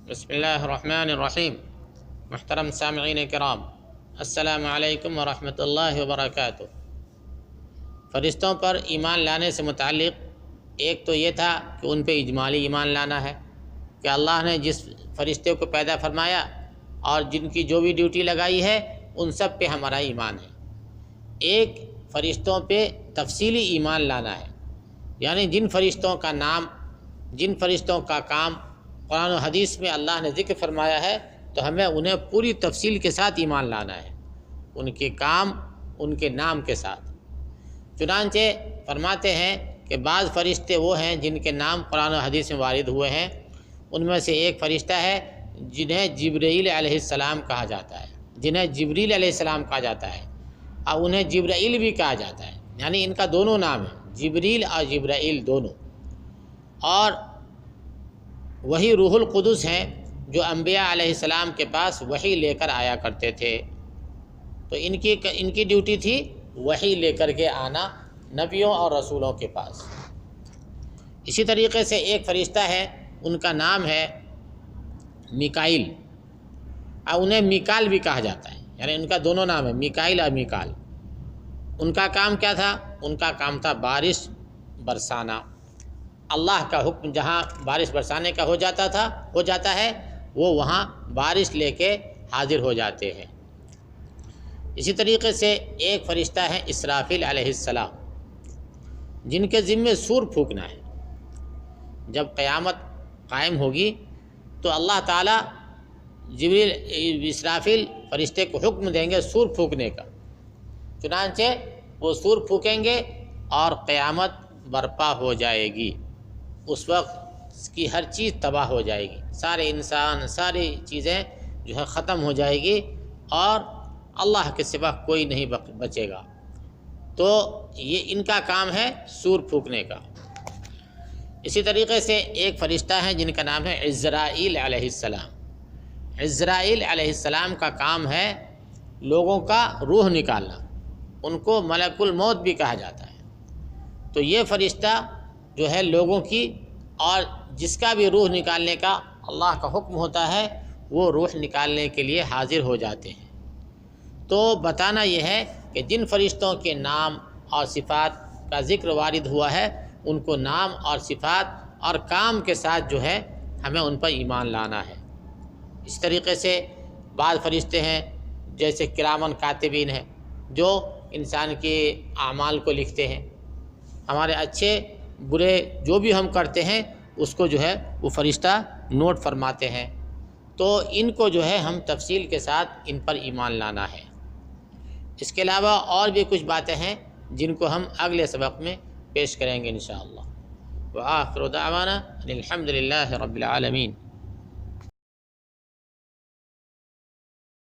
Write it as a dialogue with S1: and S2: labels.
S1: بسم اللہ الرحمن الرحیم۔ محترم سامعین کرام، السلام علیکم ورحمۃ اللہ وبرکاتہ۔ فرشتوں پر ایمان لانے سے متعلق ایک تو یہ تھا کہ ان پہ اجمالی ایمان لانا ہے کہ اللہ نے جس فرشتے کو پیدا فرمایا اور جن کی جو بھی ڈیوٹی لگائی ہے ان سب پہ ہمارا ایمان ہے۔ ایک فرشتوں پہ تفصیلی ایمان لانا ہے، یعنی جن فرشتوں کا نام، جن فرشتوں کا کام قرآن و حدیث میں اللہ نے ذکر فرمایا ہے تو ہمیں انہیں پوری تفصیل کے ساتھ ایمان لانا ہے، ان کے کام، ان کے نام کے ساتھ۔ چنانچہ فرماتے ہیں کہ بعض فرشتے وہ ہیں جن کے نام قرآن و حدیث میں وارد ہوئے ہیں، ان میں سے ایک فرشتہ ہے جنہیں جبرائیل علیہ السلام کہا جاتا ہے، جنہیں جبریل علیہ السلام کہا جاتا ہے، اور انہیں جبرائیل بھی کہا جاتا ہے، یعنی ان کا دونوں نام ہیں، جبریل اور جبرائیل دونوں۔ اور وہی روح القدس ہیں جو انبیاء علیہ السلام کے پاس وحی لے کر آیا کرتے تھے، تو ان کی ڈیوٹی تھی وحی لے کر کے آنا نبیوں اور رسولوں کے پاس۔ اسی طریقے سے ایک فرشتہ ہے، ان کا نام ہے میکائیل، اور انہیں میکال بھی کہا جاتا ہے، یعنی ان کا دونوں نام ہے، میکائیل اور میکال۔ ان کا کام کیا تھا؟ ان کا کام تھا بارش برسانا۔ اللہ کا حکم جہاں بارش برسانے کا ہو جاتا ہے وہ وہاں بارش لے کے حاضر ہو جاتے ہیں۔ اسی طریقے سے ایک فرشتہ ہے اسرافیل علیہ السلام، جن کے ذمے سور پھونکنا ہے۔ جب قیامت قائم ہوگی تو اللہ تعالیٰ اسرافیل فرشتے کو حکم دیں گے سور پھونکنے کا، چنانچہ وہ سور پھونکیں گے اور قیامت برپا ہو جائے گی۔ اس وقت اس کی ہر چیز تباہ ہو جائے گی، سارے انسان، ساری چیزیں جو ہے ختم ہو جائے گی، اور اللہ کے سوا کوئی نہیں بچے گا۔ تو یہ ان کا کام ہے سور پھونکنے کا۔ اسی طریقے سے ایک فرشتہ ہے جن کا نام ہے عزرائیل علیہ السلام۔ عزرائیل علیہ السلام کا کام ہے لوگوں کا روح نکالنا، ان کو ملک الموت بھی کہا جاتا ہے۔ تو یہ فرشتہ جو ہے لوگوں کی، اور جس کا بھی روح نکالنے کا اللہ کا حکم ہوتا ہے وہ روح نکالنے کے لیے حاضر ہو جاتے ہیں۔ تو بتانا یہ ہے کہ جن فرشتوں کے نام اور صفات کا ذکر وارد ہوا ہے ان کو نام اور صفات اور کام کے ساتھ جو ہے ہمیں ان پر ایمان لانا ہے۔ اس طریقے سے بعض فرشتے ہیں جیسے کرامن کاتبین ہیں جو انسان کے اعمال کو لکھتے ہیں، ہمارے اچھے برے جو بھی ہم کرتے ہیں اس کو جو ہے وہ فرشتہ نوٹ فرماتے ہیں۔ تو ان کو جو ہے ہم تفصیل کے ساتھ ان پر ایمان لانا ہے۔ اس کے علاوہ اور بھی کچھ باتیں ہیں جن کو ہم اگلے سبق میں پیش کریں گے انشاءاللہ۔ وآخر دعوانا ان الحمد للہ رب العالمین۔